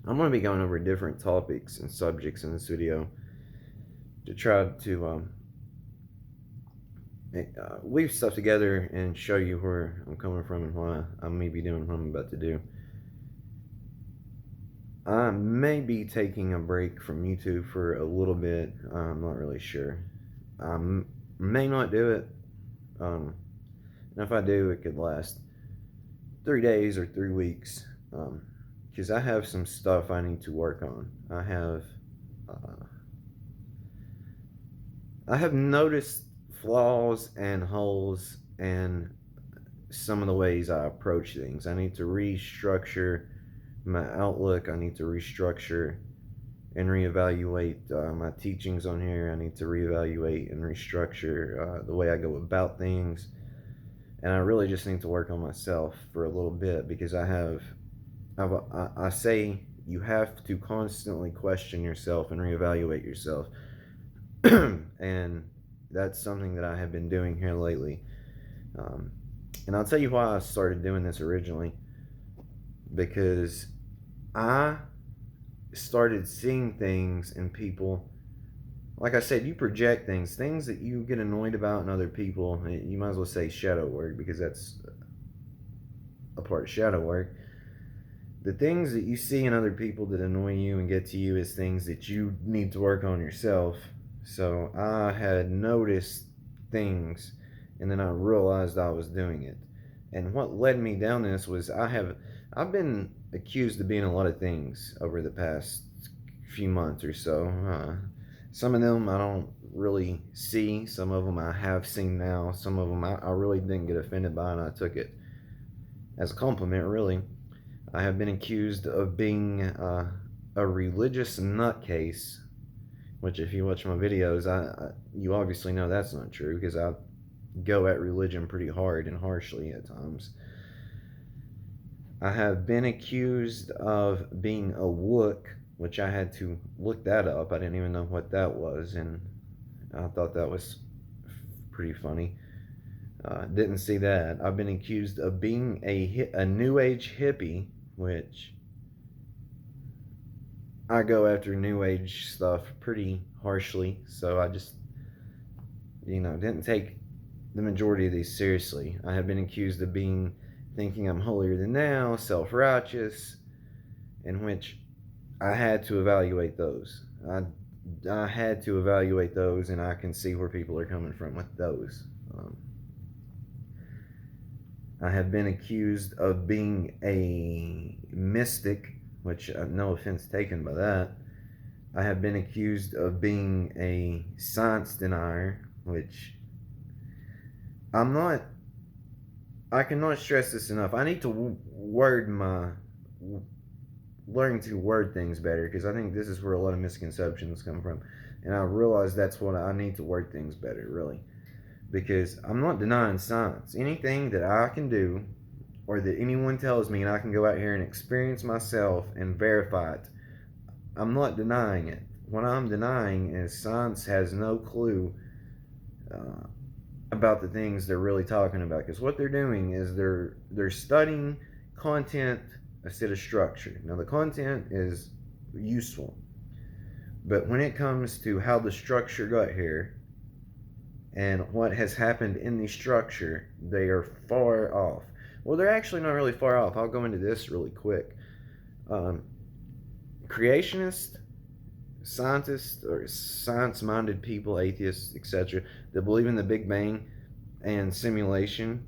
I'm going to be going over different topics and subjects in this video to try to weave stuff together and show you where I'm coming from and why I may be doing what I'm about to do. I may be taking a break from YouTube for a little bit. I'm not really sure. I may not do it. And if I do, it could last 3 days or 3 weeks. Because I have some stuff I need to work on. I have noticed flaws and holes in some of the ways I approach things. I need to restructure my outlook. I need to restructure and reevaluate my teachings on here. I need to reevaluate and restructure the way I go about things. And I really just need to work on myself for a little bit because I say you have to constantly question yourself and reevaluate yourself. And that's something that I have been doing here lately. And I'll tell you why I started doing this originally. Because I started seeing things in people. Like I said, you project things that you get annoyed about in other people. You might as well say shadow work because that's a part of shadow work. The things that you see in other people that annoy you and get to you is things that you need to work on yourself. So I had noticed things and then I realized I was doing it. And what led me down this was I've been accused of being a lot of things over the past few months or so. Some of them I don't really see. Some of them I have seen now. Some of them I really didn't get offended by, and I took it as a compliment, really. I have been accused of being a religious nutcase, which if you watch my videos, you obviously know that's not true because I go at religion pretty hard and harshly at times. I have been accused of being a wook, which I had to look that up. I didn't even know what that was, and I thought that was pretty funny. Didn't see that. I've been accused of being a new age hippie, which I go after new age stuff pretty harshly, so I just, didn't take the majority of these seriously. I have been accused of thinking I'm holier than thou, self-righteous, in which I had to evaluate those. I had to evaluate those, and I can see where people are coming from with those. I have been accused of being a mystic, which no offense taken by that. I have been accused of being a science denier, which I'm not. I cannot stress this enough. I need to learn to word things better because I think this is where a lot of misconceptions come from. And I realize that's what I need to word things better, really. Because I'm not denying science. Anything that I can do or that anyone tells me and I can go out here and experience myself and verify it, I'm not denying it. What I'm denying is science has no clue about the things they're really talking about. Because what they're doing is they're studying content instead of structure. Now the content is useful, but when it comes to how the structure got here and what has happened in the structure, they are far off. Well, they're actually not really far off. I'll go into this really quick. Creationists, scientists, or science-minded people, atheists, etc., that believe in the Big Bang and simulation,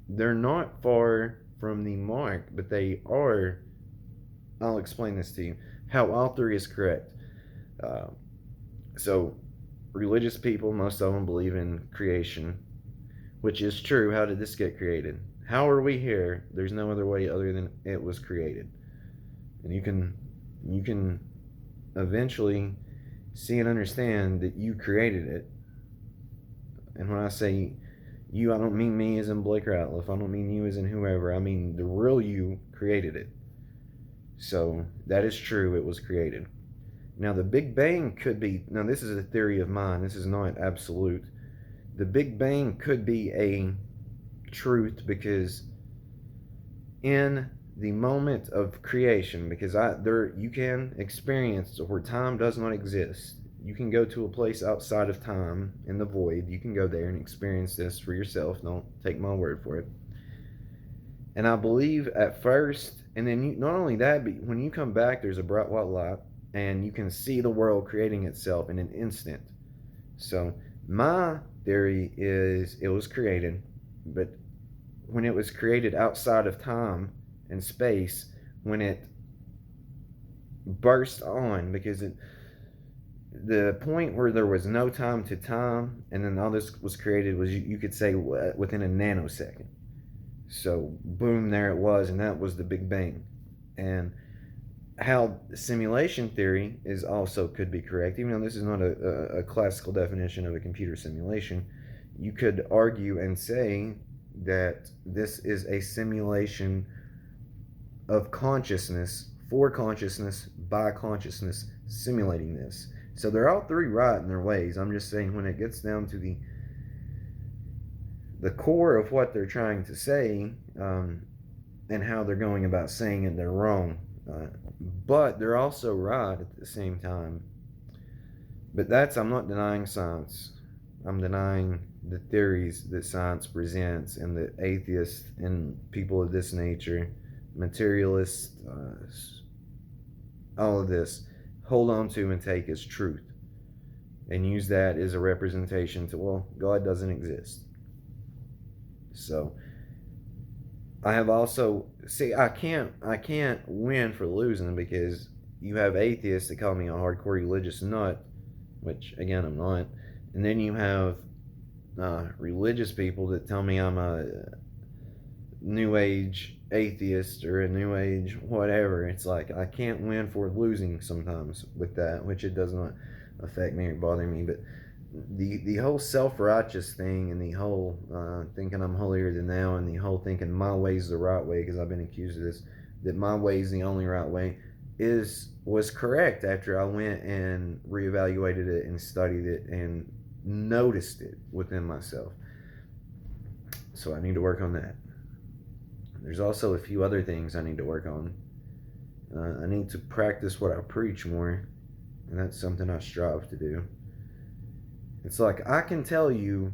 they're not far from the mark, but they are. I'll explain this to you. How all three is correct. So religious people, most of them believe in creation, which is true. How did this get created? How are we here? There's no other way other than it was created. And you can eventually see and understand that you created it. And when I say you, I don't mean me as in Blake Ratliff. I don't mean you as in whoever. I mean the real you created it. So that is true. It was created. Now, the Big Bang could be, now this is a theory of mine, this is not absolute. The Big Bang could be a truth because in the moment of creation, because you can experience where time does not exist. You can go to a place outside of time in the void. You can go there and experience this for yourself. Don't take my word for it. And I believe at first, and then not only that, but when you come back, there's a bright white light, and you can see the world creating itself in an instant. So my theory is it was created, but when it was created outside of time and space, when it burst on, because the point where there was no time to time, and then all this was created was, you could say, within a nanosecond. So boom, there it was, and that was the Big Bang. And how simulation theory is also could be correct, even though this is not a classical definition of a computer simulation. You could argue and say that this is a simulation of consciousness, for consciousness, by consciousness, simulating this. So they're all three right in their ways. I'm just saying, when it gets down to the core of what they're trying to say, and how they're going about saying it, they're wrong. But they're also right at the same time. But I'm not denying science. I'm denying the theories that science presents, and that atheists and people of this nature, materialists, all of this, hold on to and take as truth, and use that as a representation to, well, God doesn't exist. So I have also, I can't win for losing, because you have atheists that call me a hardcore religious nut, which again I'm not, and then you have religious people that tell me I'm a new age atheist or a new age whatever. It's like I can't win for losing sometimes with that, which it does not affect me or bother me. But the whole self-righteous thing, and the whole thinking I'm holier than thou, and the whole thinking my way is the right way, because I've been accused of this, that my way is the only right way, was correct after I went and reevaluated it and studied it and noticed it within myself. So I need to work on that. There's also a few other things I need to work on. I need to practice what I preach more, and that's something I strive to do. It's like, I can tell you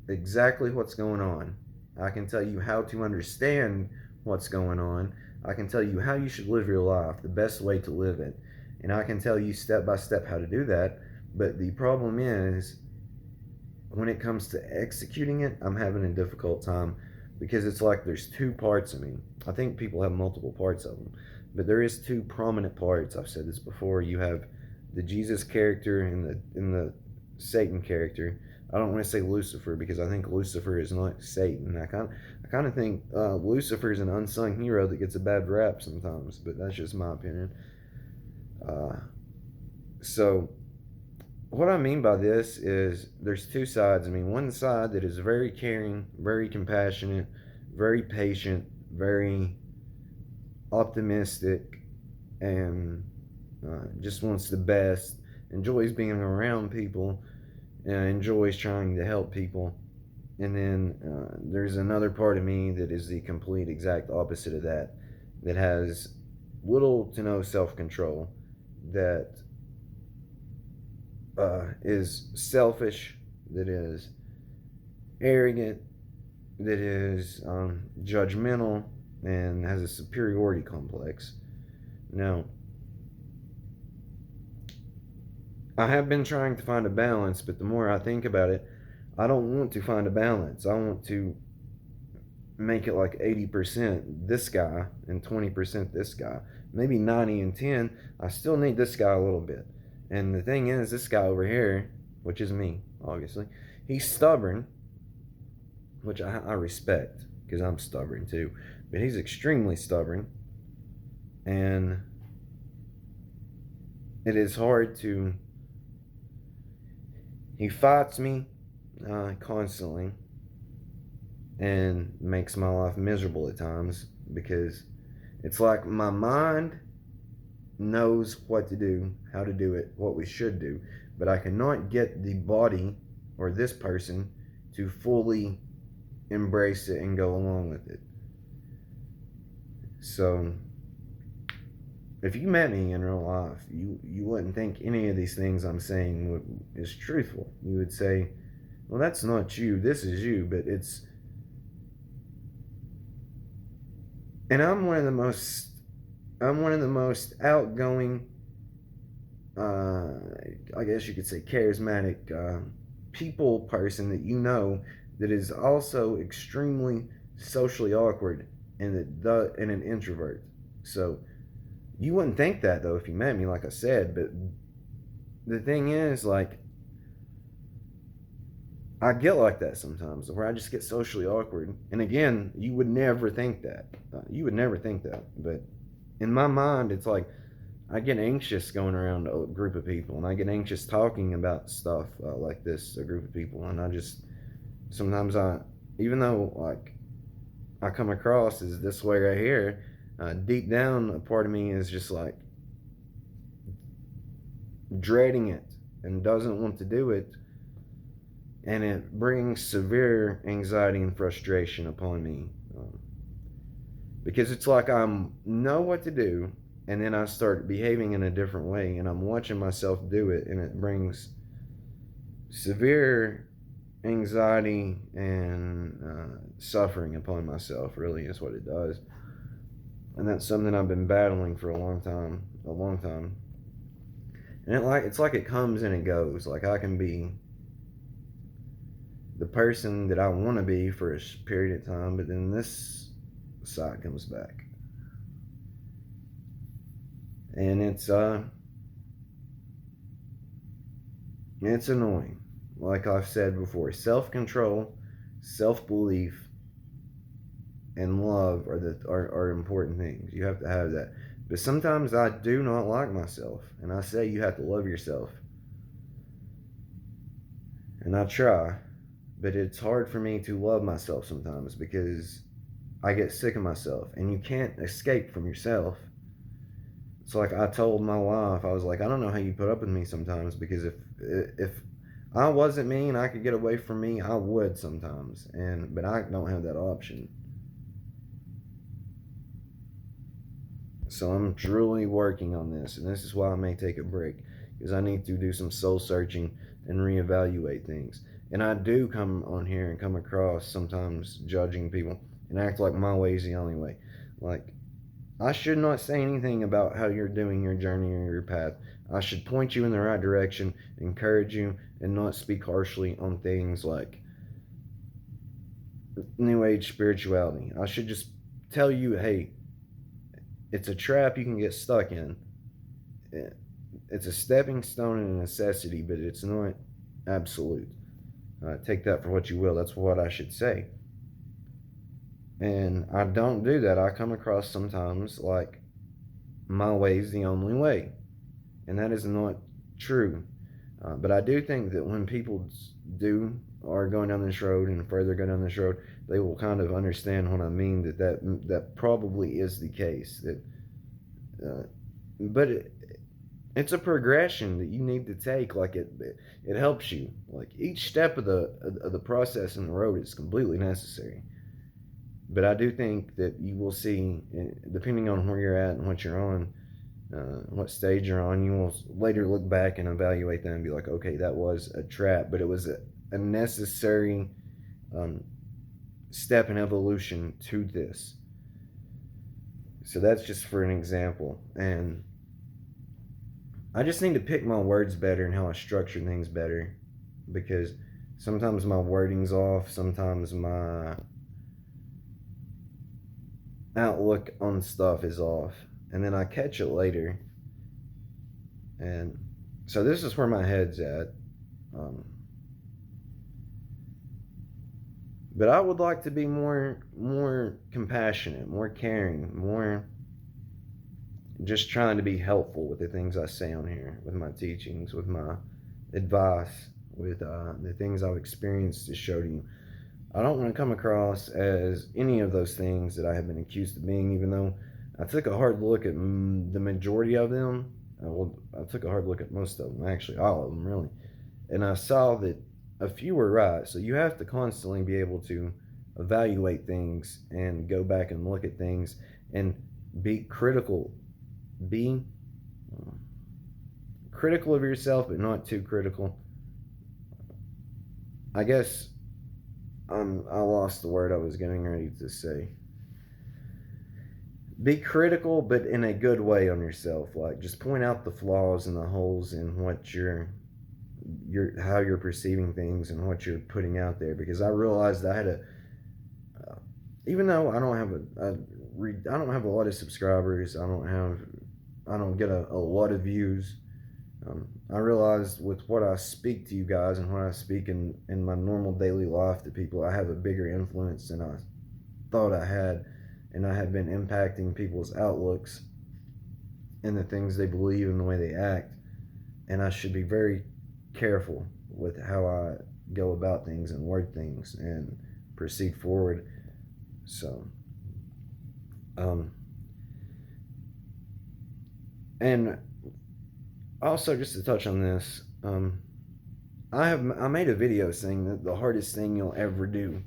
exactly what's going on. I can tell you how to understand what's going on. I can tell you how you should live your life, the best way to live it. And I can tell you step by step how to do that. But the problem is, when it comes to executing it, I'm having a difficult time, because it's like there's two parts of me. I think people have multiple parts of them, but there is two prominent parts. I've said this before. You have the Jesus character and the Satan character. I don't want to say Lucifer, because I think Lucifer is not Satan. I kind of think Lucifer is an unsung hero that gets a bad rap sometimes, but that's just my opinion. So what I mean by this is, there's two sides. I mean, one side that is very caring, very compassionate, very patient, very optimistic, and just wants the best, enjoys being around people, enjoys trying to help people. And then there's another part of me that is the complete exact opposite of that, that has little to no self-control, that is selfish, that is arrogant, that is judgmental, and has a superiority complex. Now, I have been trying to find a balance, but the more I think about it, I don't want to find a balance. I want to make it like 80% this guy and 20% this guy. Maybe 90 and 10. I still need this guy a little bit. And the thing is, this guy over here, which is me, obviously, he's stubborn, which I respect, because I'm stubborn too. But he's extremely stubborn. And it is hard to... He fights me constantly, and makes my life miserable at times, because it's like my mind knows what to do, how to do it, what we should do, but I cannot get the body or this person to fully embrace it and go along with it. So if you met me in real life, you wouldn't think any of these things I'm saying is truthful. You would say, well, that's not you, this is you. But it's, and I'm one of the most outgoing, I guess you could say charismatic, people person that you know, that is also extremely socially awkward, and an introvert. So you wouldn't think that though if you met me, like I said. But the thing is, like, I get like that sometimes, where I just get socially awkward. And again, you would never think that. You would never think that. But in my mind, it's like I get anxious going around a group of people, and I get anxious talking about stuff like this, a group of people. And I just, sometimes even though like I come across as this way right here, deep down, a part of me is just like dreading it and doesn't want to do it. And it brings severe anxiety and frustration upon me, because it's like I know what to do, and then I start behaving in a different way, and I'm watching myself do it, and it brings severe anxiety and suffering upon myself. Really, is what it does, and that's something I've been battling for a long time, And it's like it comes and it goes. Like I can be the person that I want to be for a period of time, but then this side comes back, and it's annoying. Like I've said before, self-control, self-belief, and love are important things. You have to have that. But sometimes I do not like myself, and I say you have to love yourself, and I try, but it's hard for me to love myself sometimes because I get sick of myself, and you can't escape from yourself. It's like I told my wife, I was like, I don't know how you put up with me sometimes, because if I wasn't me and I could get away from me, I would sometimes, but I don't have that option. So I'm truly working on this, and this is why I may take a break, because I need to do some soul searching and reevaluate things. And I do come on here and come across sometimes judging people and act like my way is the only way. Like, I should not say anything about how you're doing your journey or your path. I should point you in the right direction, encourage you, and not speak harshly on things like New Age spirituality. I should just tell you, hey, it's a trap you can get stuck in. It's a stepping stone and a necessity, but it's not absolute. Take that for what you will. That's what I should say. And I don't do that. I come across sometimes like my way is the only way. And that is not true. But I do think that when people are going down this road and further go down this road, they will kind of understand what I mean. That probably is the case. But it's a progression that you need to take. Like it helps you. Like each step of the process in the road is completely necessary. But I do think that you will see, depending on where you're at and what you're on, what stage you're on, you will later look back and evaluate that and be like, okay, that was a trap, but it was a necessary step in evolution to this. So that's just for an example. And I just need to pick my words better and how I structure things better, because sometimes my wording's off, sometimes my outlook on stuff is off, and then I catch it later. And so this is where my head's at. But I would like to be more compassionate, more caring, more just trying to be helpful with the things I say on here, with my teachings, with my advice, with the things I've experienced to show to you. I don't want to come across as any of those things that I have been accused of being, even though I took a hard look at the majority of them. I took a hard look at most of them, actually, all of them, really. And I saw that a few were right. So you have to constantly be able to evaluate things and go back and look at things and Be critical. Be critical of yourself, but not too critical. I guess I lost the word I was getting ready to say. Be critical, but in a good way on yourself. Like, just point out the flaws and the holes in what how you're perceiving things and what you're putting out there. Because I realized I had even though I don't have I don't have a lot of subscribers. I don't get a lot of views. I realized with what I speak to you guys and what I speak in my normal daily life to people, I have a bigger influence than I thought I had, and I have been impacting people's outlooks and the things they believe and the way they act. And I should be very careful with how I go about things and word things and proceed forward. So, and also just to touch on this, I made a video saying that the hardest thing you'll ever do,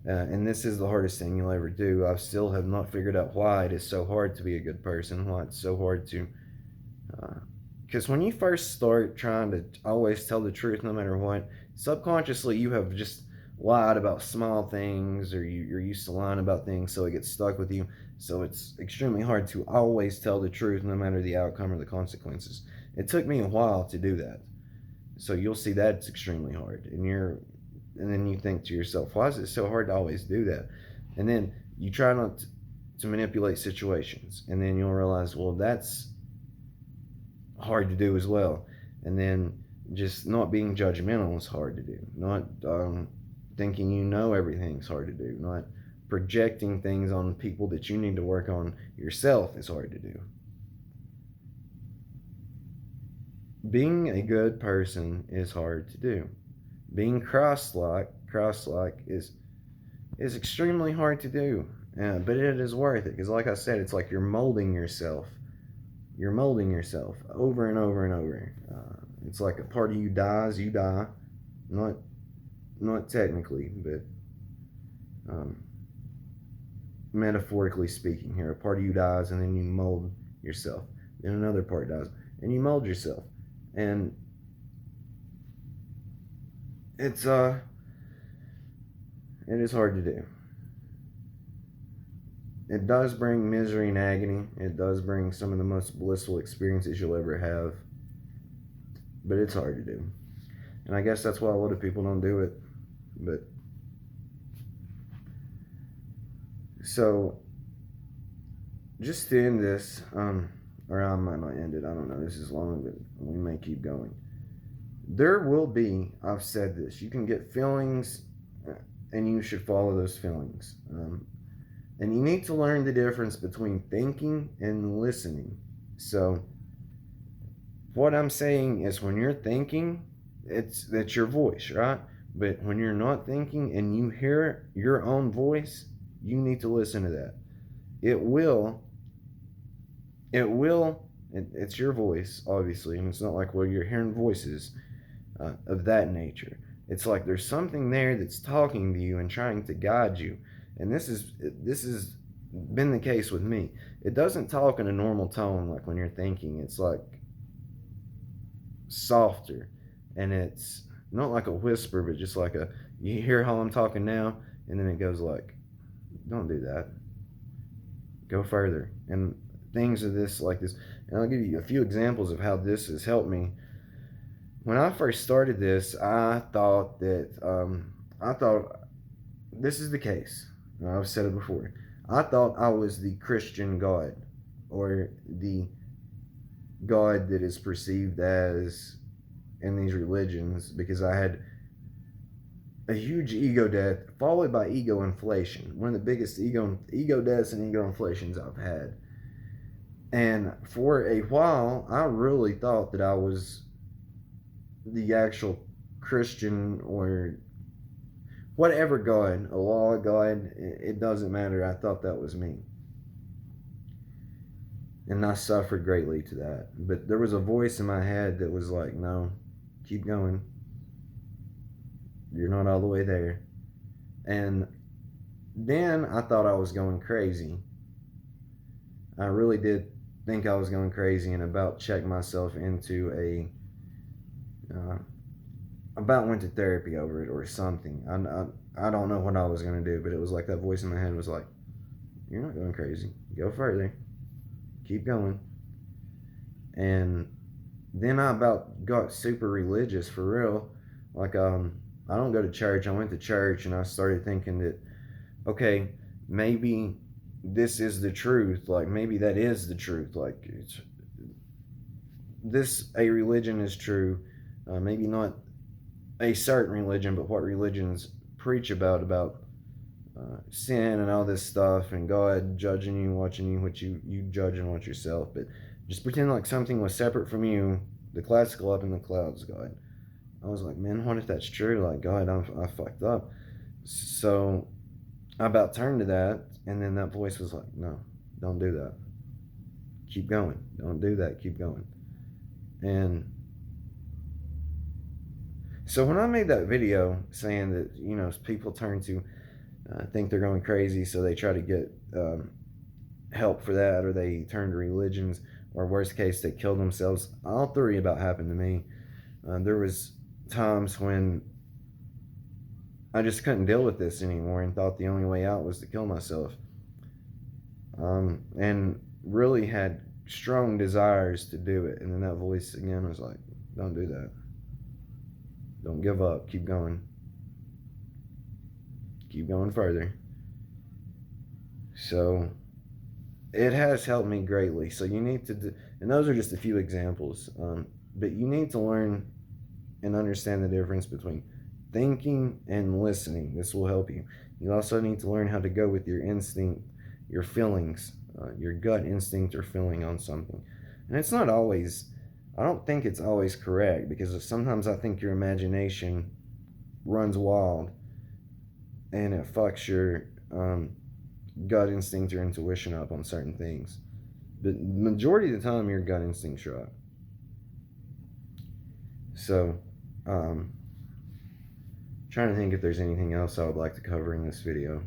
and this is the hardest thing you'll ever do. I still have not figured out why it is so hard to be a good person. Why it's so hard to, because when you first start trying to always tell the truth, no matter what, subconsciously you have just lied about small things, or you're used to lying about things, so it gets stuck with you. So it's extremely hard to always tell the truth, no matter the outcome or the consequences. It took me a while to do that. So you'll see that it's extremely hard. And then you think to yourself, why is it so hard to always do that? And then you try not to manipulate situations. And then you'll realize, well, that's hard to do as well. And then just not being judgmental is hard to do. Not thinking you know everything is hard to do. Not projecting things on people that you need to work on yourself is hard to do. Being a good person is hard to do. Being Christ-like is extremely hard to do, but it is worth it. Because, like I said, it's like you're molding yourself. You're molding yourself over and over and over. It's like a part of you dies, you die. Not technically, but metaphorically speaking. Here, a part of you dies, and then you mold yourself. Then another part dies, and you mold yourself. And it is hard to do. It does bring misery and agony. It does bring some of the most blissful experiences you'll ever have. But it's hard to do. And I guess that's why a lot of people don't do it. But so just to end this, or I might not end it, I don't know, this is long, but we may keep going. There will be, I've said this, you can get feelings, and you should follow those feelings. And you need to learn the difference between thinking and listening. So what I'm saying is, when you're thinking, that's your voice, right? But when you're not thinking and you hear your own voice, you need to listen to that. It's your voice, obviously, and it's not like, well, you're hearing voices of that nature. It's like there's something there that's talking to you and trying to guide you. And this has been the case with me. It doesn't talk in a normal tone like when you're thinking. It's like softer, and it's not like a whisper, but just like you hear how I'm talking now, and then it goes like, don't do that. Go further. And things of this like this. And I'll give you a few examples of how this has helped me. When I first started this, I thought this is the case. I've said it before. I thought I was the Christian God, or the God that is perceived as in these religions, because I had a huge ego death followed by ego inflation. One of the biggest ego deaths and ego inflations I've had. And for a while, I really thought that I was the actual Christian, or whatever God, Allah, God, it doesn't matter. I thought that was me. And I suffered greatly to that. But there was a voice in my head that was like, no, keep going. You're not all the way there. And then I thought I was going crazy. I really did think I was going crazy and about checked myself into about went to therapy over it or something. I don't know what I was going to do, but it was like that voice in my head was like, you're not going crazy. Go further. Keep going. And then I about got super religious for real. Like, I don't go to church. I went to church and I started thinking that, okay, maybe this is the truth. Like, maybe that is the truth. Like, a religion is true. Maybe not a certain religion, but what religions preach about sin and all this stuff, and God judging you, watching you, what you judge and watch yourself. But just pretend like something was separate from you, the classical up in the clouds, God. I was like, man, what if that's true? Like, God, I fucked up. So I about turned to that, and then that voice was like, no, don't do that. Keep going. Don't do that. Keep going. And so when I made that video saying that, people turn to think they're going crazy, so they try to get help for that, or they turn to religions, or worst case, they kill themselves. All three about happened to me. There was times when I just couldn't deal with this anymore and thought the only way out was to kill myself. And really had strong desires to do it. And then that voice again was like, don't do that. Don't give up. Keep going. Keep going further. So it has helped me greatly. So you need to, and those are just a few examples. But you need to learn and understand the difference between thinking and listening. This will help you. You also need to learn how to go with your instinct, your feelings, your gut instinct or feeling on something. And it's not always, I don't think it's always correct, because sometimes I think your imagination runs wild and it fucks your gut instinct or intuition up on certain things. But majority of the time, your gut instinct's right. So, trying to think if there's anything else I would like to cover in this video.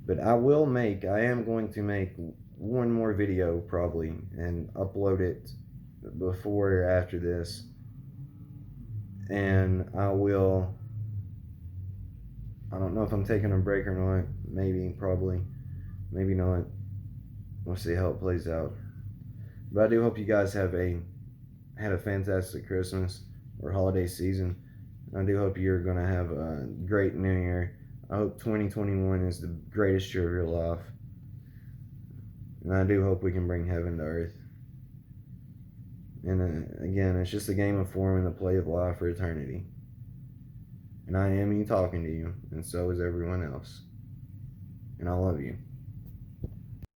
But I am going to make one more video probably and upload it before or after this. And I don't know if I'm taking a break or not. Maybe, probably, maybe not. We'll see how it plays out. But I do hope you guys had a fantastic Christmas or holiday season. I do hope you're going to have a great New Year. I hope 2021 is the greatest year of your life. And I do hope we can bring heaven to earth. And again, it's just a game of form and the play of life for eternity. And I am you talking to you, and so is everyone else. And I love you.